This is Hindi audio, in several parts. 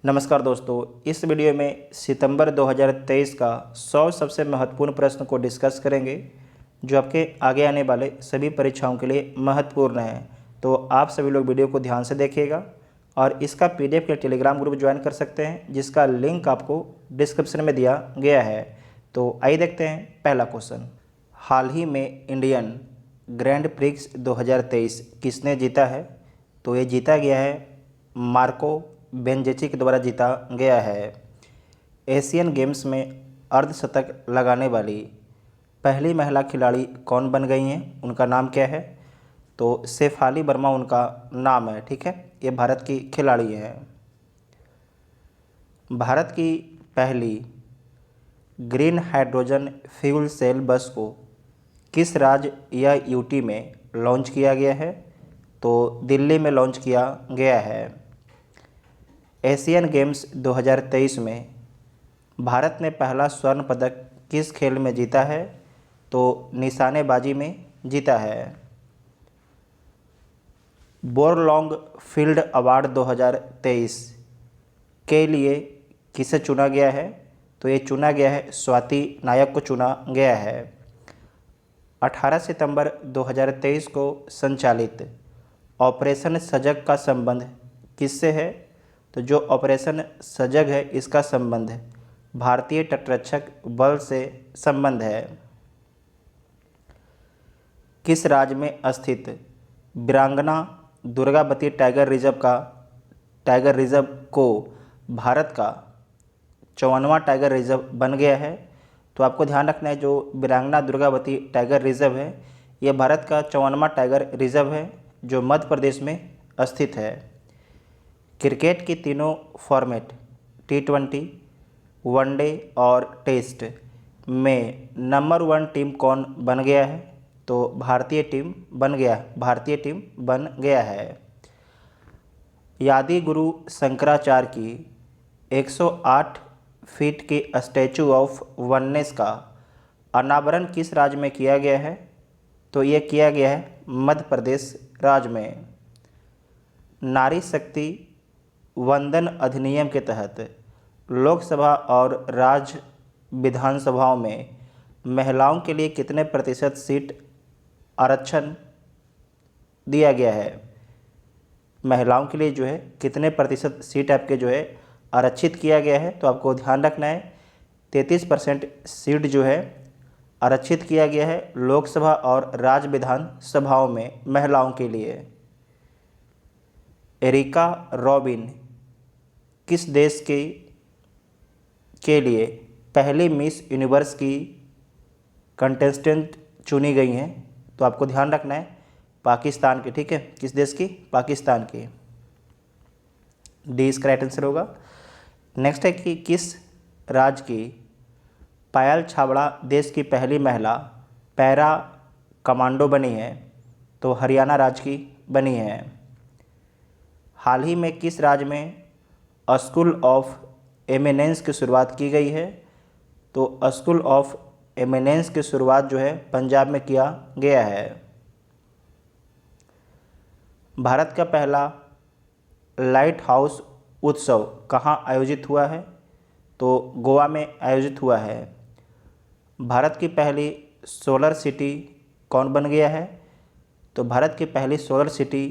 नमस्कार दोस्तों, इस वीडियो में सितंबर 2023 का 100 सबसे महत्वपूर्ण प्रश्न को डिस्कस करेंगे जो आपके आगे आने वाले सभी परीक्षाओं के लिए महत्वपूर्ण है। तो आप सभी लोग वीडियो को ध्यान से देखिएगा और इसका पीडीएफ के टेलीग्राम ग्रुप ज्वाइन कर सकते हैं जिसका लिंक आपको डिस्क्रिप्शन में दिया गया है। तो आइए देखते हैं पहला क्वेश्चन। हाल ही में इंडियन ग्रैंड प्रिक्स 2023 किसने जीता है? तो ये जीता गया है मार्को बेनजेचिक के द्वारा जीता गया है। एशियन गेम्स में अर्धशतक लगाने वाली पहली महिला खिलाड़ी कौन बन गई हैं? उनका नाम क्या है? तो शेफाली वर्मा उनका नाम है। ठीक है, ये भारत की खिलाड़ी हैं। भारत की पहली ग्रीन हाइड्रोजन फ्यूल सेल बस को किस राज्य या यूटी में लॉन्च किया गया है? तो दिल्ली में लॉन्च किया गया है। एशियन गेम्स 2023 में भारत ने पहला स्वर्ण पदक किस खेल में जीता है? तो निशानेबाजी में जीता है। बोरलॉन्ग फील्ड अवार्ड 2023 के लिए किसे चुना गया है? तो ये चुना गया है स्वाति नायक को चुना गया है। 18 सितंबर 2023 को संचालित ऑपरेशन सजग का संबंध किससे है? तो जो ऑपरेशन सजग है इसका संबंध भारतीय तटरक्षक बल से संबंध है। किस राज्य में स्थित वीरांगना दुर्गावती टाइगर रिजर्व को भारत का 54वां टाइगर रिजर्व बन गया है? तो आपको ध्यान रखना है, जो वीरांगना दुर्गावती टाइगर रिजर्व है यह भारत का 54वां टाइगर रिजर्व है जो मध्य प्रदेश में स्थित है। क्रिकेट की तीनों फॉर्मेट T20, वनडे और टेस्ट में नंबर 1 टीम कौन बन गया है? तो भारतीय टीम बन गया है। आदि गुरु शंकराचार्य की 108 फीट की स्टैचू ऑफ वननेस का अनावरण किस राज्य में किया गया है? तो ये किया गया है मध्य प्रदेश राज्य में। नारी शक्ति वंदन अधिनियम के तहत लोकसभा और राज्य विधानसभाओं में महिलाओं के लिए कितने प्रतिशत सीट आरक्षण दिया गया है? महिलाओं के लिए जो है कितने प्रतिशत सीट आपके जो है आरक्षित किया गया है? तो आपको ध्यान रखना है 33% सीट जो है आरक्षित किया गया है लोकसभा और राज्य विधानसभाओं में महिलाओं के लिए। एरिका रॉबिन किस देश के लिए पहली मिस यूनिवर्स की कंटेस्टेंट चुनी गई हैं? तो आपको ध्यान रखना है पाकिस्तान की। ठीक है, किस देश की? पाकिस्तान की। डी इसका राइट आंसर होगा। नेक्स्ट है कि किस राज्य की पायल छाबड़ा देश की पहली महिला पैरा कमांडो बनी है? तो हरियाणा राज्य की बनी है। हाल ही में किस राज्य में स्कूल ऑफ एमिनेंस की शुरुआत की गई है? तो स्कूल ऑफ एमिनेंस की शुरुआत जो है पंजाब में किया गया है। भारत का पहला लाइट हाउस उत्सव कहाँ आयोजित हुआ है? तो गोवा में आयोजित हुआ है। भारत की पहली सोलर सिटी कौन बन गया है? तो भारत की पहली सोलर सिटी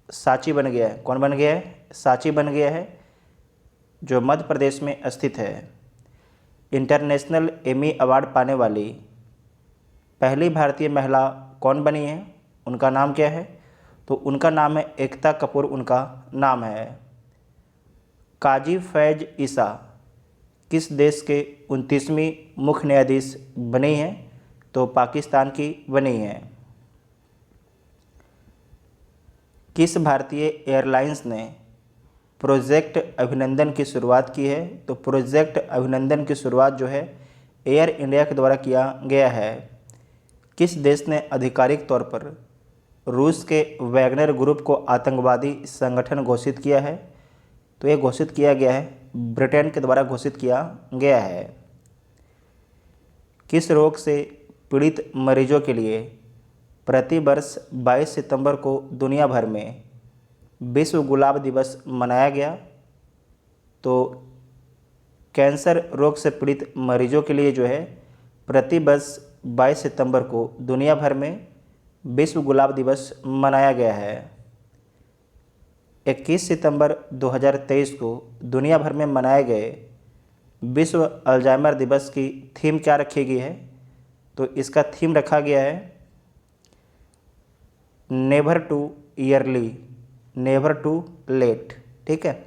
सांची बन गया है। कौन बन गया है? सांची बन गया है जो मध्य प्रदेश में स्थित है। इंटरनेशनल एमी अवार्ड पाने वाली पहली भारतीय महिला कौन बनी है? उनका नाम क्या है? तो उनका नाम है एकता कपूर, उनका नाम है। काजी फैज ईसा किस देश के 29वीं मुख्य न्यायाधीश बनी हैं? तो पाकिस्तान की बनी हैं। किस भारतीय एयरलाइंस ने प्रोजेक्ट अभिनंदन की शुरुआत की है? तो प्रोजेक्ट अभिनंदन की शुरुआत जो है एयर इंडिया के द्वारा किया गया है। किस देश ने आधिकारिक तौर पर रूस के वैगनर ग्रुप को आतंकवादी संगठन घोषित किया है? तो ये घोषित किया गया है ब्रिटेन के द्वारा घोषित किया गया है। किस रोग से पीड़ित मरीजों के लिए प्रति वर्ष 22 सितंबर को दुनिया भर में विश्व गुलाब दिवस मनाया गया? तो कैंसर रोग से पीड़ित मरीजों के लिए जो है प्रति वर्ष 22 सितंबर को दुनिया भर में विश्व गुलाब दिवस मनाया गया है। 21 सितंबर 2023 को दुनिया भर में मनाए गए विश्व अल्जाइमर दिवस की थीम क्या रखी गई है? तो इसका थीम रखा गया है never too early, never too late. ठीक है,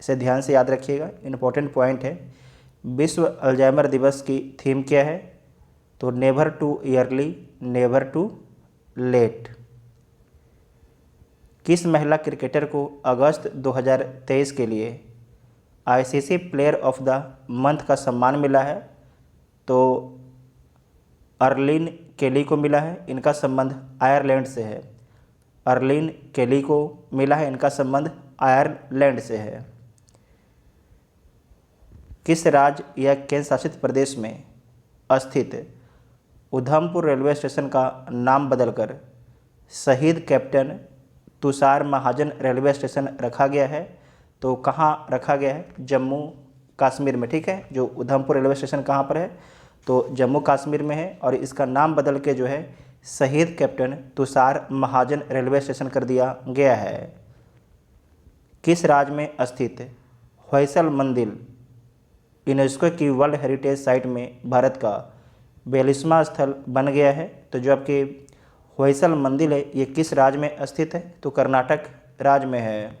इसे ध्यान से याद रखिएगा, इम्पोर्टेंट पॉइंट है। विश्व अल्जाइमर दिवस की थीम क्या है? तो never too early, never too late. किस महिला क्रिकेटर को अगस्त 2023 के लिए ICC player of the month का सम्मान मिला है? तो अर्लिन केली को मिला है। इनका संबंध आयरलैंड से है। अर्लिन केली को मिला है, इनका संबंध आयरलैंड से है। किस राज्य या केंद्र शासित प्रदेश में स्थित उधमपुर रेलवे स्टेशन का नाम बदलकर शहीद कैप्टन तुषार महाजन रेलवे स्टेशन रखा गया है? तो कहाँ रखा गया है? जम्मू कश्मीर में। ठीक है, जो उधमपुर रेलवे स्टेशन कहाँ पर है? तो जम्मू कश्मीर में है और इसका नाम बदल के जो है शहीद कैप्टन तुषार महाजन रेलवे स्टेशन कर दिया गया है। किस राज्य में स्थित होयसल मंदिर यूनेस्को की वर्ल्ड हेरिटेज साइट में भारत का 42वां स्थल बन गया है? तो जो आपके होयसल मंदिर है ये किस राज्य में स्थित है? तो कर्नाटक राज्य में है।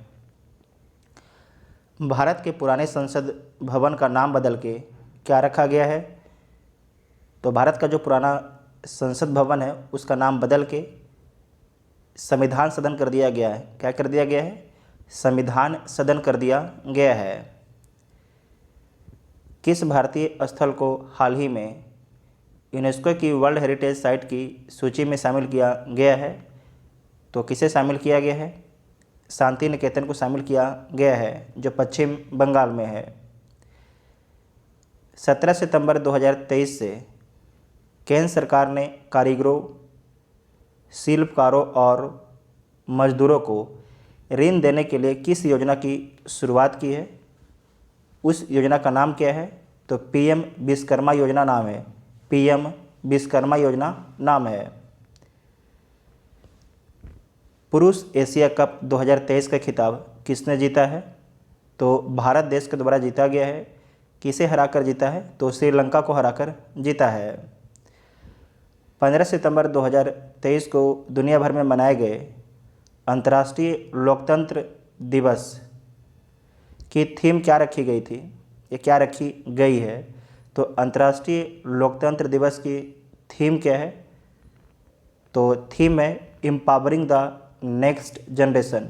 भारत के पुराने संसद भवन का नाम बदल के क्या रखा गया है? तो भारत का जो पुराना संसद भवन है उसका नाम बदल के संविधान सदन कर दिया गया है। क्या कर दिया गया है? संविधान सदन कर दिया गया है। किस भारतीय स्थल को हाल ही में यूनेस्को की वर्ल्ड हेरिटेज साइट की सूची में शामिल किया गया है? तो किसे शामिल किया गया है? शांति निकेतन को शामिल किया गया है, जो पश्चिम बंगाल में है। 17 सितंबर 2023 से केंद्र सरकार ने कारीगरों, शिल्पकारों और मजदूरों को ऋण देने के लिए किस योजना की शुरुआत की है? उस योजना का नाम क्या है? तो पीएम विश्वकर्मा योजना नाम है। पीएम विश्वकर्मा योजना नाम है। पुरुष एशिया कप 2023 का खिताब किसने जीता है? तो भारत देश के द्वारा जीता गया है। किसे हराकर जीता है? तो श्रीलंका को हराकर जीता है। 15 सितंबर 2023 को दुनिया भर में मनाए गए अंतर्राष्ट्रीय लोकतंत्र दिवस की थीम क्या रखी गई थी? ये क्या रखी गई है? तो अंतर्राष्ट्रीय लोकतंत्र दिवस की थीम क्या है? तो थीम है empowering the next generation,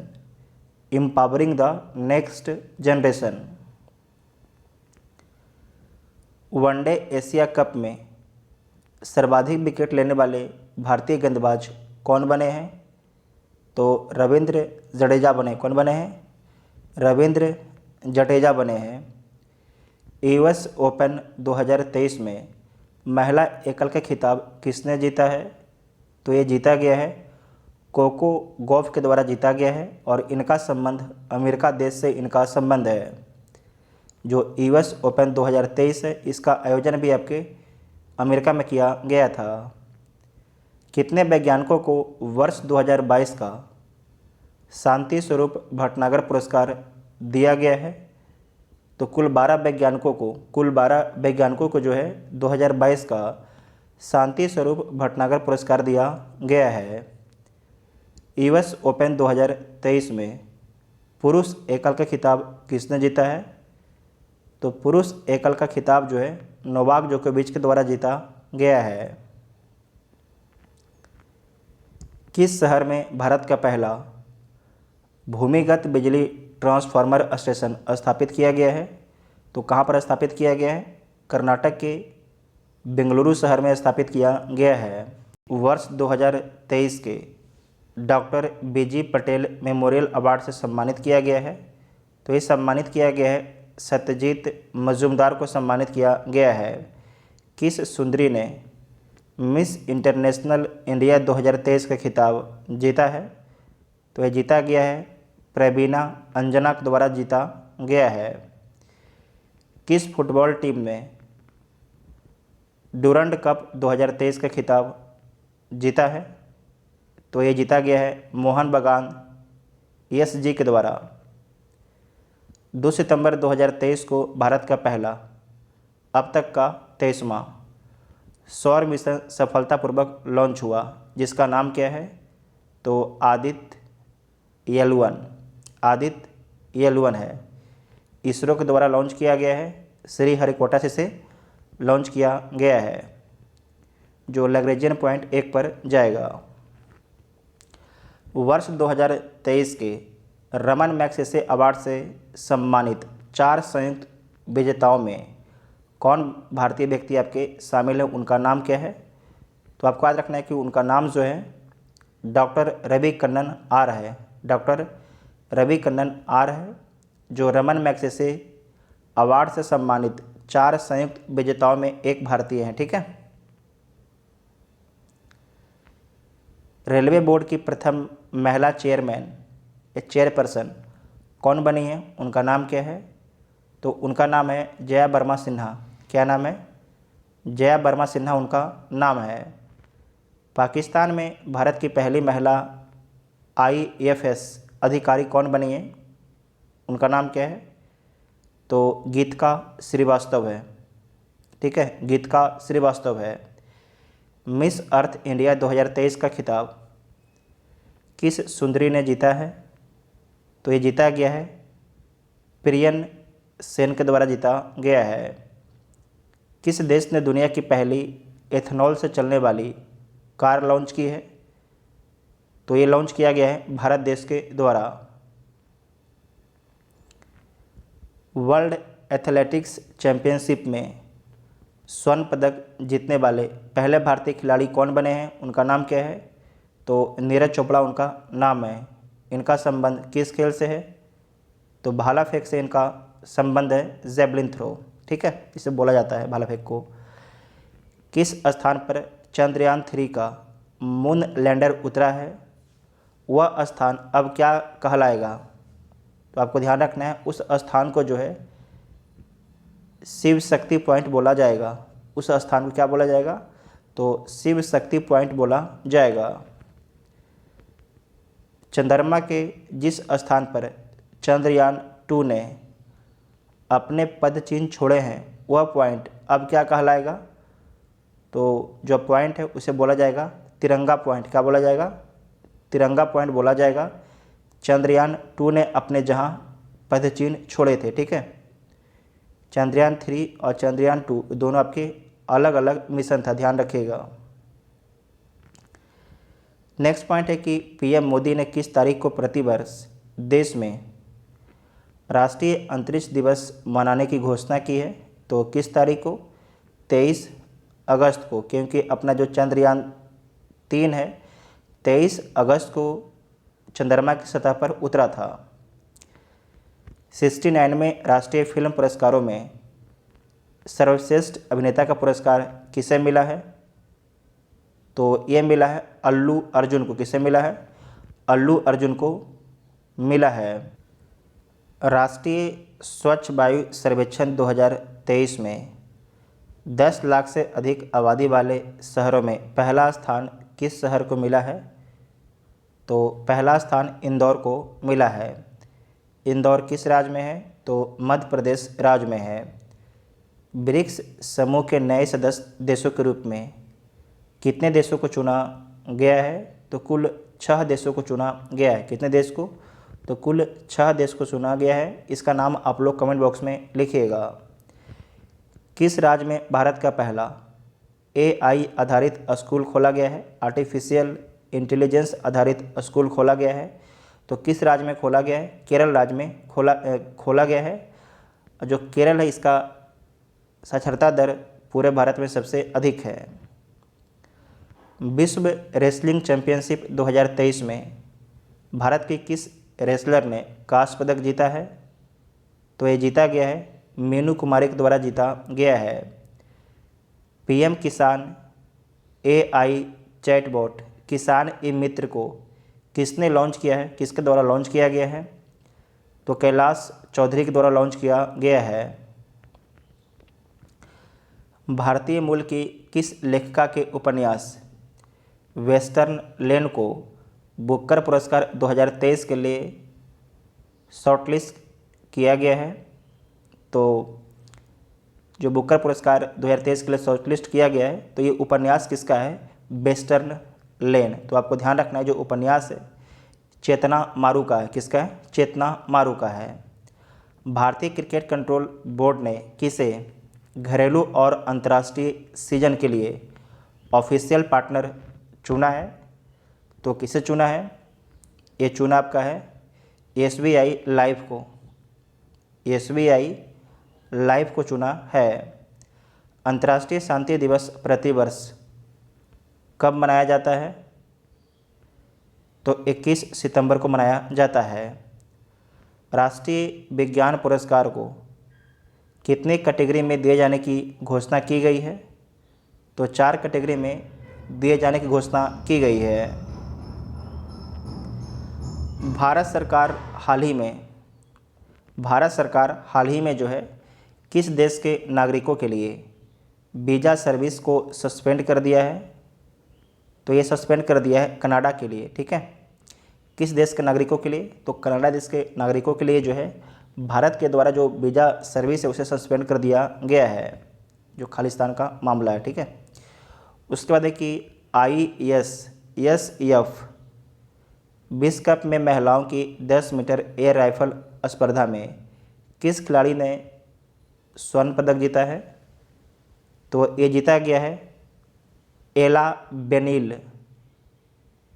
empowering the next generation. One day Asia cup में सर्वाधिक विकेट लेने वाले भारतीय गेंदबाज कौन बने हैं? तो रविंद्र जडेजा बने। कौन बने हैं? रविंद्र जडेजा बने हैं। यूएस ओपन 2023 में महिला एकल का खिताब किसने जीता है? तो ये जीता गया है कोको गॉफ के द्वारा जीता गया है और इनका संबंध अमेरिका देश से इनका संबंध है। जो यूएस ओपन 2023 है इसका आयोजन भी आपके अमेरिका में किया गया था। कितने वैज्ञानिकों को वर्ष 2022 का शांति स्वरूप भटनागर पुरस्कार दिया गया है? तो कुल 12 वैज्ञानिकों को जो है 2022 का शांति स्वरूप भटनागर पुरस्कार दिया गया है। यूएस ओपन 2023 में पुरुष एकल का खिताब किसने जीता है? तो पुरुष एकल का खिताब जो है नोवाक जोकोविच के द्वारा जीता गया है। किस शहर में भारत का पहला भूमिगत बिजली ट्रांसफार्मर स्टेशन स्थापित किया गया है? तो कहाँ पर स्थापित किया गया है? कर्नाटक के बेंगलुरु शहर में स्थापित किया गया है। वर्ष 2023 के डॉक्टर बीजी पटेल मेमोरियल अवार्ड से सम्मानित किया गया है। तो ये सम्मानित किया गया है सत्यजीत मजूमदार को सम्मानित किया गया है। किस सुंदरी ने मिस इंटरनेशनल इंडिया 2023 का खिताब जीता है? तो यह जीता गया है प्रवीणा अंजना के द्वारा जीता गया है। किस फुटबॉल टीम ने डुरंड कप 2023 का खिताब जीता है? तो ये जीता गया है मोहन बगान एसजी के द्वारा। 2 सितंबर 2023 को भारत का पहला, अब तक का 23वां सौर मिशन सफलतापूर्वक लॉन्च हुआ, जिसका नाम क्या है? तो आदित्य L1 है। इसरो के द्वारा लॉन्च किया गया है, श्रीहरिकोटा से इसे लॉन्च किया गया है, जो लैग्रेंजियन पॉइंट 1 पर जाएगा। वर्ष 2023 के रमन मैग्सेसे अवार्ड से सम्मानित 4 संयुक्त विजेताओं में कौन भारतीय व्यक्ति आपके शामिल है? उनका नाम क्या है? तो आपको याद रखना है कि उनका नाम जो है डॉक्टर रवि कन्नन आर है। डॉक्टर रवि कन्नन आर है, जो रमन मैग्सेसे अवार्ड से सम्मानित 4 संयुक्त विजेताओं में एक भारतीय हैं। ठीक है। रेलवे बोर्ड की प्रथम महिला चेयरपर्सन कौन बनी है? उनका नाम क्या है? तो उनका नाम है जया वर्मा सिन्हा। क्या नाम है? जया वर्मा सिन्हा उनका नाम है। पाकिस्तान में भारत की पहली महिला IFS अधिकारी कौन बनी है? उनका नाम क्या है? तो गीतिका श्रीवास्तव है। ठीक है, गीतिका श्रीवास्तव है। मिस अर्थ इंडिया 2023 का खिताब किस सुंदरी ने जीता है? तो ये जीता गया है प्रियन सेन के द्वारा जीता गया है। किस देश ने दुनिया की पहली एथेनॉल से चलने वाली कार लॉन्च की है? तो ये लॉन्च किया गया है भारत देश के द्वारा। वर्ल्ड एथलेटिक्स चैंपियनशिप में स्वर्ण पदक जीतने वाले पहले भारतीय खिलाड़ी कौन बने हैं? उनका नाम क्या है? तो नीरज चोपड़ा उनका नाम है। इनका संबंध किस खेल से है? तो भाला फेंक से इनका संबंध है, जेवलिन थ्रो। ठीक है, इसे बोला जाता है भाला फेंक को। किस स्थान पर चंद्रयान 3 का मून लैंडर उतरा है? वह स्थान अब क्या कहलाएगा? तो आपको ध्यान रखना है, उस स्थान को जो है शिव शक्ति पॉइंट बोला जाएगा। उस स्थान को क्या बोला जाएगा? तो शिव शक्ति पॉइंट बोला जाएगा। चंद्रमा के जिस स्थान पर चंद्रयान 2 ने अपने पद चिन्ह छोड़े हैं, वह पॉइंट अब क्या कहलाएगा? तो जो पॉइंट है उसे बोला जाएगा तिरंगा पॉइंट। क्या बोला जाएगा? तिरंगा पॉइंट बोला जाएगा। चंद्रयान 2 ने अपने जहां पद चिन्ह छोड़े थे। ठीक है, चंद्रयान 3 और चंद्रयान 2 दोनों आपके अलग अलग मिशन था, ध्यान रखिएगा। नेक्स्ट पॉइंट है कि PM मोदी ने किस तारीख को प्रतिवर्ष देश में राष्ट्रीय अंतरिक्ष दिवस मनाने की घोषणा की है? तो किस तारीख को? 23 अगस्त को, क्योंकि अपना जो चंद्रयान 3 है 23 अगस्त को चंद्रमा की सतह पर उतरा था। 69 में राष्ट्रीय फिल्म पुरस्कारों में सर्वश्रेष्ठ अभिनेता का पुरस्कार किसे मिला है? तो ये मिला है अल्लू अर्जुन को। किसे मिला है? अल्लू अर्जुन को मिला है। राष्ट्रीय स्वच्छ वायु सर्वेक्षण 2023 में 10 लाख से अधिक आबादी वाले शहरों में पहला स्थान किस शहर को मिला है? तो पहला स्थान इंदौर को मिला है। इंदौर किस राज्य में है? तो मध्य प्रदेश राज्य में है। ब्रिक्स समूह के नए सदस्य देशों के रूप में कितने देशों को चुना गया है? तो कुल 6 देशों को चुना गया है। कितने देश को? तो कुल 6 देश को चुना गया है। इसका नाम आप लोग कमेंट बॉक्स में लिखिएगा। किस राज्य में भारत का पहला AI आधारित स्कूल खोला गया है? आर्टिफिशियल इंटेलिजेंस आधारित स्कूल खोला गया है। तो किस राज्य में खोला गया है? केरल राज्य में खोला गया है। जो केरल है, इसका साक्षरता दर पूरे भारत में सबसे अधिक है। विश्व रेसलिंग चैंपियनशिप 2023 में भारत के किस रेसलर ने कांस्य पदक जीता है? तो ये जीता गया है मीनू कुमारी के द्वारा जीता गया है। PM किसान AI चैटबॉट किसान ई मित्र को किसने लॉन्च किया है? किसके द्वारा लॉन्च किया गया है? तो कैलाश चौधरी के द्वारा लॉन्च किया गया है। भारतीय मूल की किस लेखिका के उपन्यास वेस्टर्न लेन को बुकर पुरस्कार 2023 के लिए शॉर्टलिस्ट किया गया है? तो जो बुकर पुरस्कार 2023 के लिए शॉर्टलिस्ट किया गया है, तो ये उपन्यास किसका है? वेस्टर्न लेन। तो आपको ध्यान रखना है, जो उपन्यास है चेतना मारू का है। किसका है? चेतना मारू का है। भारतीय क्रिकेट कंट्रोल बोर्ड ने किसे घरेलू और अंतर्राष्ट्रीय सीजन के लिए ऑफिशियल पार्टनर चुना है? तो किसे चुना है? ये चुना आपका है SBI लाइफ को। SBI लाइफ को चुना है। अंतर्राष्ट्रीय शांति दिवस प्रतिवर्ष कब मनाया जाता है? तो 21 सितंबर को मनाया जाता है। राष्ट्रीय विज्ञान पुरस्कार को कितनी कैटेगरी में दिए जाने की घोषणा की गई है? तो 4 कैटेगरी में दिए जाने की घोषणा की गई है। भारत सरकार हाल ही में जो है किस देश के नागरिकों के लिए वीज़ा सर्विस को सस्पेंड कर दिया है? तो ये सस्पेंड कर दिया है कनाडा के लिए। ठीक है, किस देश के नागरिकों के लिए? तो कनाडा देश के नागरिकों के लिए जो है भारत के द्वारा जो वीज़ा सर्विस है उसे सस्पेंड कर दिया गया है, जो खालिस्तान का मामला है। ठीक है, उसके बाद है कि ISSF विश्व कप में महिलाओं की 10 मीटर एयर राइफल स्पर्धा में किस खिलाड़ी ने स्वर्ण पदक जीता है? तो ये जीता गया है एला बेनिल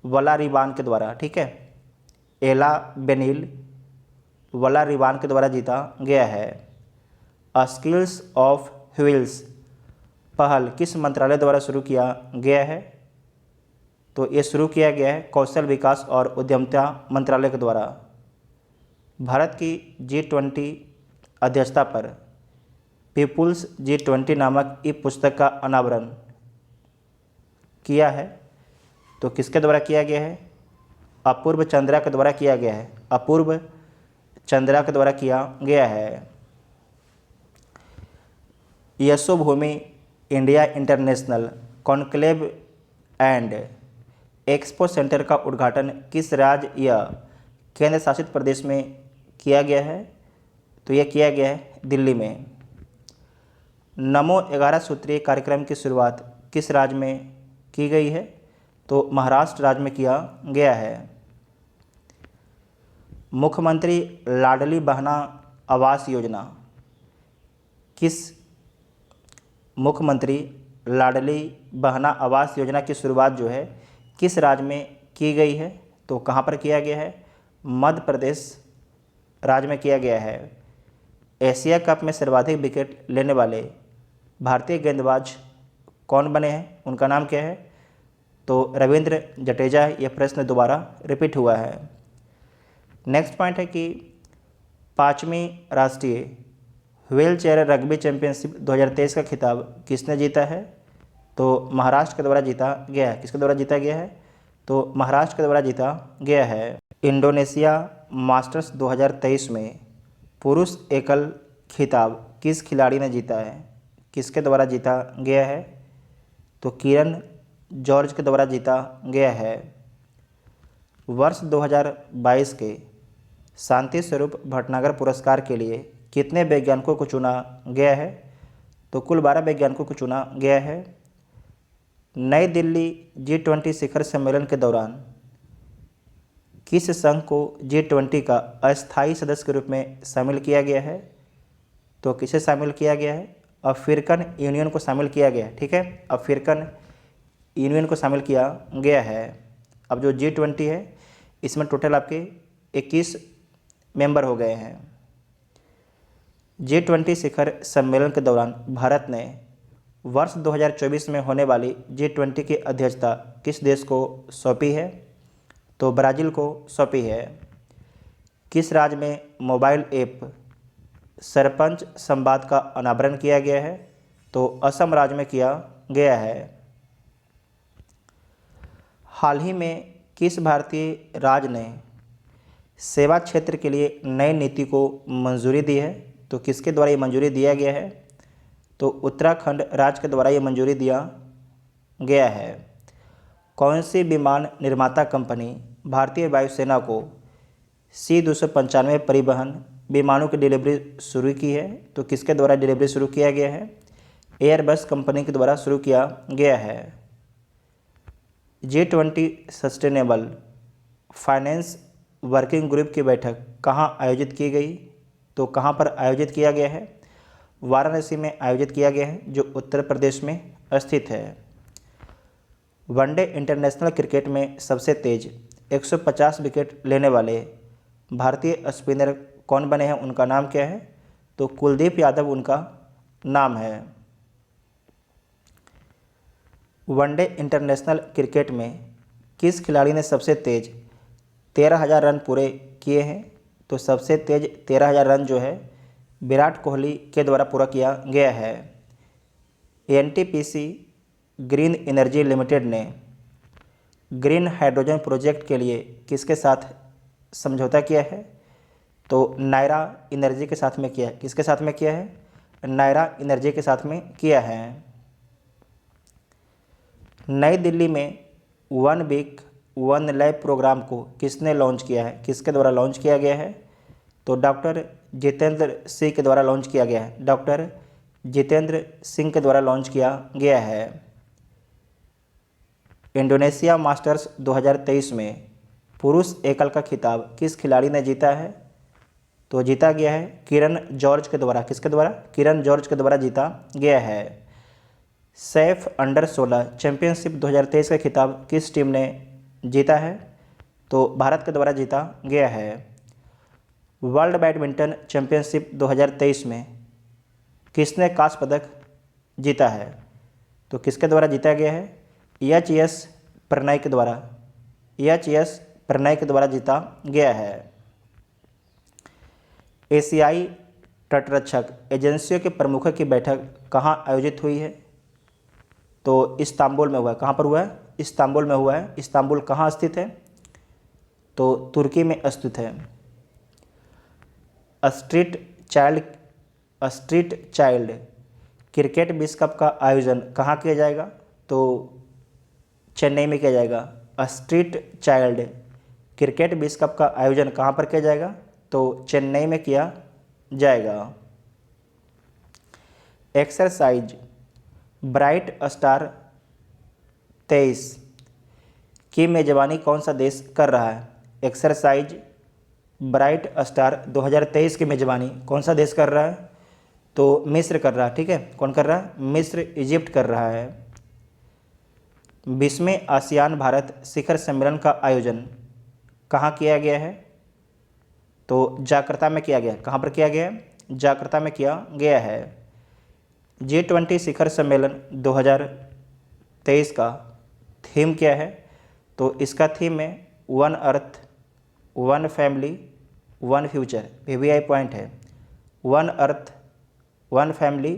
वलारिवान के द्वारा। ठीक है, एला बेनिल वलारिवान के द्वारा जीता गया है। स्किल्स ऑफ व्हील्स पहल किस मंत्रालय द्वारा शुरू किया गया है? तो ये शुरू किया गया है कौशल विकास और उद्यमिता मंत्रालय के द्वारा। भारत की G20 अध्यक्षता पर पीपुल्स G20 नामक ई पुस्तक का अनावरण किया है। तो किसके द्वारा किया गया है? अपूर्व चंद्रा के द्वारा किया गया है। अपूर्व चंद्रा के द्वारा किया गया है। Yashobhoomi India international conclave and expo centre का उद्घाटन किस राज्य या केंद्र शासित प्रदेश में किया गया है? तो यह किया गया है दिल्ली में। नमो 11 सूत्रीय कार्यक्रम की शुरुआत किस राज्य में की गई है? तो महाराष्ट्र राज्य में किया गया है। मुख्यमंत्री लाडली बहना आवास योजना मुख्यमंत्री लाडली बहना आवास योजना की शुरुआत जो है किस राज्य में की गई है? तो कहाँ पर किया गया है? मध्य प्रदेश राज्य में किया गया है। एशिया कप में सर्वाधिक विकेट लेने वाले भारतीय गेंदबाज कौन बने हैं? उनका नाम क्या है? तो रविंद्र जडेजा है। यह प्रश्न दोबारा रिपीट हुआ है। नेक्स्ट पॉइंट है कि 5वीं राष्ट्रीय व्हील चेयर रग्बी चैंपियनशिप 2023 का खिताब किसने जीता है? तो महाराष्ट्र के द्वारा जीता गया है। किसके द्वारा जीता गया है? तो महाराष्ट्र के द्वारा जीता गया है। इंडोनेशिया मास्टर्स 2023 में पुरुष एकल खिताब किस खिलाड़ी ने जीता है? किसके द्वारा जीता गया है? तो किरण जॉर्ज के द्वारा जीता गया है। वर्ष 2022 के शांति स्वरूप भटनागर पुरस्कार के लिए कितने वैज्ञानिकों को चुना गया है? तो कुल 12 वैज्ञानिकों को चुना गया है। नई दिल्ली G20 शिखर सम्मेलन के दौरान किस संघ को G20 का अस्थायी सदस्य के रूप में शामिल किया गया है? तो किसे शामिल किया गया है? अफ्रीकन यूनियन को शामिल किया गया है। ठीक है, अफ्रीकन यूनियन को शामिल किया गया है। अब जो G20 है इसमें टोटल आपके 21 मेंबर हो गए हैं। G20 शिखर सम्मेलन के दौरान भारत ने वर्ष 2024 में होने वाली G20 की अध्यक्षता किस देश को सौंपी है? तो ब्राज़ील को सौंपी है। किस राज्य में मोबाइल ऐप सरपंच संवाद का अनावरण किया गया है? तो असम राज्य में किया गया है। हाल ही में किस भारतीय राज्य ने सेवा क्षेत्र के लिए नई नीति को मंजूरी दी है? तो किसके द्वारा ये मंजूरी दिया गया है? तो उत्तराखंड राज्य के द्वारा ये मंजूरी दिया गया है। कौन सी विमान निर्माता कंपनी भारतीय वायुसेना को C-295 परिवहन विमानों की डिलीवरी शुरू की है? तो किसके द्वारा डिलीवरी शुरू किया गया है? एयरबस कंपनी के द्वारा शुरू किया गया है। G20 sustainable finance working group की बैठक कहाँ आयोजित की गई? तो कहाँ पर आयोजित किया गया है? वाराणसी में आयोजित किया गया है, जो उत्तर प्रदेश में स्थित है। वनडे इंटरनेशनल क्रिकेट में सबसे तेज 150 विकेट लेने वाले भारतीय स्पिनर कौन बने हैं? उनका नाम क्या है? तो कुलदीप यादव उनका नाम है। वनडे इंटरनेशनल क्रिकेट में किस खिलाड़ी ने सबसे तेज 13,000 रन पूरे किए हैं? तो सबसे तेज 13,000 रन जो है विराट कोहली के द्वारा पूरा किया गया है। NTPC ग्रीन एनर्जी लिमिटेड ने ग्रीन हाइड्रोजन प्रोजेक्ट के लिए किसके साथ समझौता किया है? तो नायरा एनर्जी के साथ में किया है। किसके साथ में किया है? नायरा एनर्जी के साथ में किया है। नई दिल्ली में one week one lab programme को किसने लॉन्च किया है? किसके द्वारा लॉन्च किया गया है? तो डॉक्टर जितेंद्र सिंह के द्वारा लॉन्च किया गया है। डॉक्टर जितेंद्र सिंह के द्वारा लॉन्च किया गया है। इंडोनेशिया मास्टर्स 2023 में पुरुष एकल का खिताब किस खिलाड़ी ने जीता है? तो जीता गया है किरण जॉर्ज के द्वारा। किसके द्वारा? किरण जॉर्ज के द्वारा जीता गया है। सैफ अंडर-16 चैंपियनशिप 2023 का खिताब किस टीम ने जीता है? तो भारत के द्वारा जीता गया है। वर्ल्ड बैडमिंटन चैंपियनशिप 2023 में किसने कांस्य पदक जीता है? तो किसके द्वारा जीता गया है? एच प्रणय के द्वारा। एच प्रणय के द्वारा जीता गया है। एशियाई तटरक्षक एजेंसियों के प्रमुखों की बैठक कहाँ आयोजित हुई है? तो इस्तांबुल में हुआ है। कहाँ पर हुआ है? इस्तांबुल में हुआ है। इस्तांबुल कहाँ स्थित है? तो तुर्की में स्थित है। स्ट्रीट चाइल्ड क्रिकेट विश्व कप का आयोजन कहाँ किया जाएगा? तो चेन्नई में किया जाएगा। स्ट्रीट चाइल्ड क्रिकेट विश्व कप का आयोजन कहाँ पर किया जाएगा? तो चेन्नई में किया जाएगा। एक्सरसाइज ब्राइट स्टार 23 की मेजबानी कौन सा देश कर रहा है? एक्सरसाइज ब्राइट स्टार 2023 की मेजबानी कौन सा देश कर रहा है? तो मिस्र कर रहा है। ठीक है, कौन कर रहा है? मिस्र, इजिप्ट कर रहा है। 20वें आसियान भारत शिखर सम्मेलन का आयोजन कहाँ किया गया है? तो जाकार्ता में किया गया। कहाँ पर किया गया? जाकार्ता में किया गया है। G20 शिखर सम्मेलन 2023 का थीम क्या है? तो इसका थीम है one earth one family one future. VVI point है, one earth one family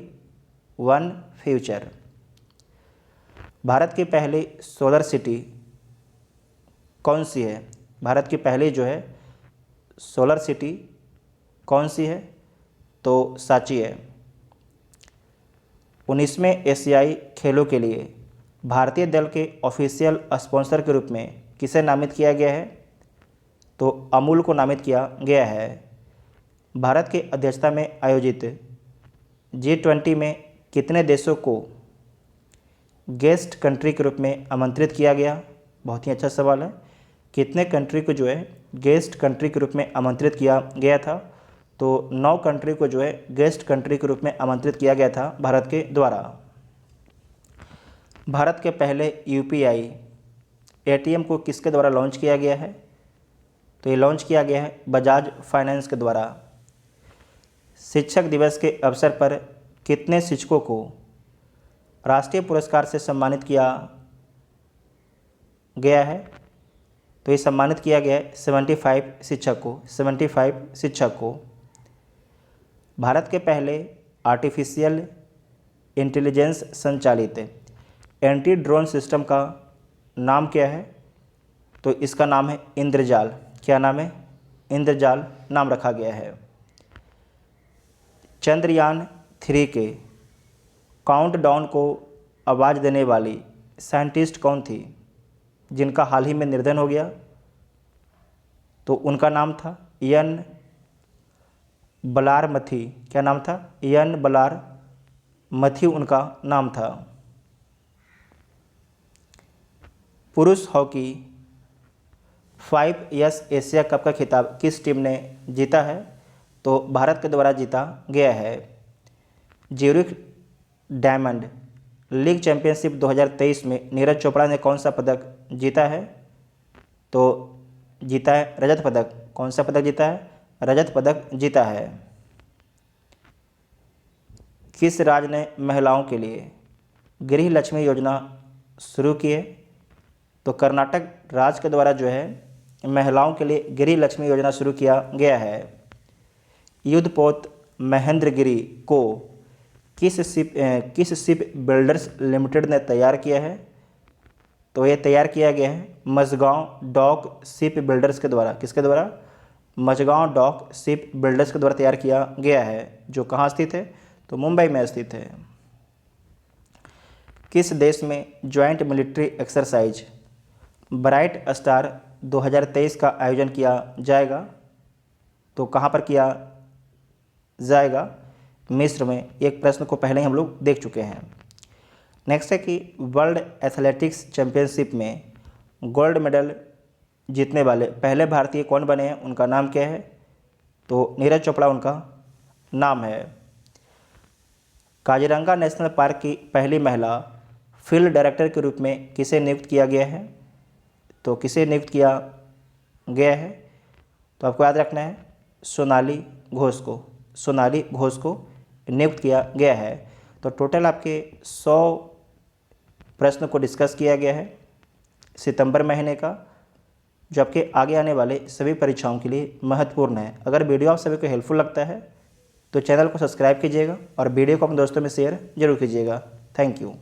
one future. Bharat की पहली सोलर सिटी कौन सी है? भारत की पहली जो है सोलर सिटी कौन सी है? तो सांची है। 19वें एशियाई खेलों के लिए भारतीय दल के ऑफिशियल स्पॉन्सर के रूप में किसे नामित किया गया है? तो अमूल को नामित किया गया है। भारत की अध्यक्षता में आयोजित G20 में कितने देशों को गेस्ट कंट्री के रूप में आमंत्रित किया गया? बहुत ही अच्छा सवाल है। कितने कंट्री को जो है गेस्ट कंट्री के रूप में आमंत्रित किया गया था? तो 9 कंट्री को जो है गेस्ट कंट्री के रूप में आमंत्रित किया गया था भारत के द्वारा। भारत के पहले UPI ATM को किसके द्वारा लॉन्च किया गया है? तो ये लॉन्च किया गया है बजाज फाइनेंस के द्वारा। शिक्षक दिवस के अवसर पर कितने शिक्षकों को राष्ट्रीय पुरस्कार से सम्मानित किया गया है? तो ये सम्मानित किया गया है 75 शिक्षक को। 75 शिक्षक को। भारत के पहले आर्टिफिशियल इंटेलिजेंस संचालित एंटी ड्रोन सिस्टम का नाम क्या है? तो इसका नाम है इंद्रजाल। क्या नाम है? इंद्रजाल नाम रखा गया है। चंद्रयान 3 के काउंटडाउन को आवाज़ देने वाली साइंटिस्ट कौन थी जिनका हाल ही में निधन हो गया? तो उनका नाम था एन बलारमथी। क्या नाम था? एन बलारमथी उनका नाम था। पुरुष हॉकी 5S एशिया कप का खिताब किस टीम ने जीता है? तो भारत के द्वारा जीता गया है। ज्यूरिख डायमंड लीग चैंपियनशिप 2023 में नीरज चोपड़ा ने कौन सा पदक जीता है? तो जीता है रजत पदक। कौन सा पदक जीता है? रजत पदक जीता है। किस राज्य ने महिलाओं के लिए गृह लक्ष्मी योजना शुरू की है? तो कर्नाटक राज्य के द्वारा जो है महिलाओं के लिए गृह लक्ष्मी योजना शुरू किया गया है। युद्धपोत महेंद्रगिरी को किस शिप बिल्डर्स लिमिटेड ने तैयार किया है? तो ये तैयार किया गया है मझगांव डॉक शिप बिल्डर्स के द्वारा। किसके द्वारा? मझगांव डॉक शिप बिल्डर्स के द्वारा तैयार किया गया है, जो कहाँ स्थित है? तो मुंबई में स्थित है। किस देश में joint military exercise bright star 2023 का आयोजन किया जाएगा? तो कहाँ पर किया जाएगा? मिस्र में। एक प्रश्न को पहले ही हम लोग देख चुके हैं। नेक्स्ट है कि वर्ल्ड एथलेटिक्स चैंपियनशिप में गोल्ड मेडल जीतने वाले पहले भारतीय कौन बने हैं? उनका नाम क्या है? तो नीरज चोपड़ा उनका नाम है। काजीरंगा नेशनल पार्क की पहली महिला फील्ड डायरेक्टर के रूप में किसे नियुक्त किया गया है? तो किसे नियुक्त किया गया है? तो आपको याद रखना है सोनाली घोष को। सोनाली घोष को नियुक्त किया गया है। तो टोटल आपके 100 प्रश्न को डिस्कस किया गया है सितंबर महीने का, जो आपके आगे आने वाले सभी परीक्षाओं के लिए महत्वपूर्ण है। अगर वीडियो आप सभी को हेल्पफुल लगता है तो चैनल को सब्सक्राइब कीजिएगा और वीडियो को अपने दोस्तों में शेयर जरूर कीजिएगा। Thank you.